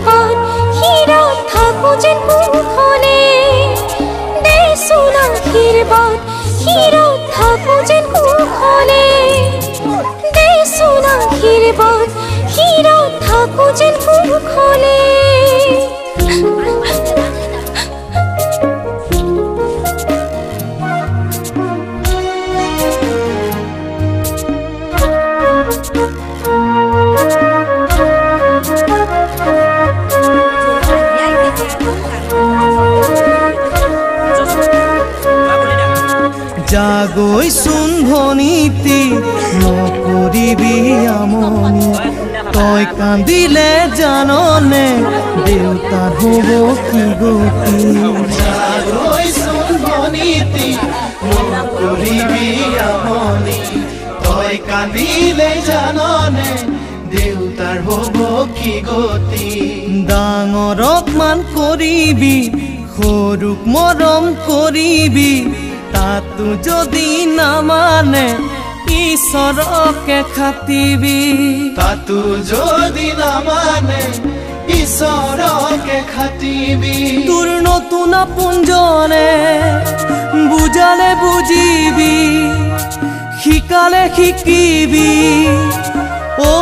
বাট হীৰত থাকো যেন কুশলে দেচোন আশীৰ্বাদ হীৰত থাকো যেন কুশলে দেচোন আশীৰ্বাদ হীৰত থাকো যেন কুশলে জাগৈচোন ভনীতি নকৰিবি আমনি তই কান্দিলে জাননে দেউতাৰ হ'ব কি গতি জাগৈচোন ভনীতি নকৰিবি আমনি তই কান্দিলে জাননে দেউতাৰ হ'ব কি গতি ডাঙৰক মান কৰিবি সৰুক মৰম কৰিবি তাতো যদি নামানে ঈশ্বৰকে খাটিবি তাতো যদি নামানে ঈশ্বৰকে খাটিবি তোৰ নতুন আপোনজনে বুজালে বুজিবি শিকালে শিকিবি অ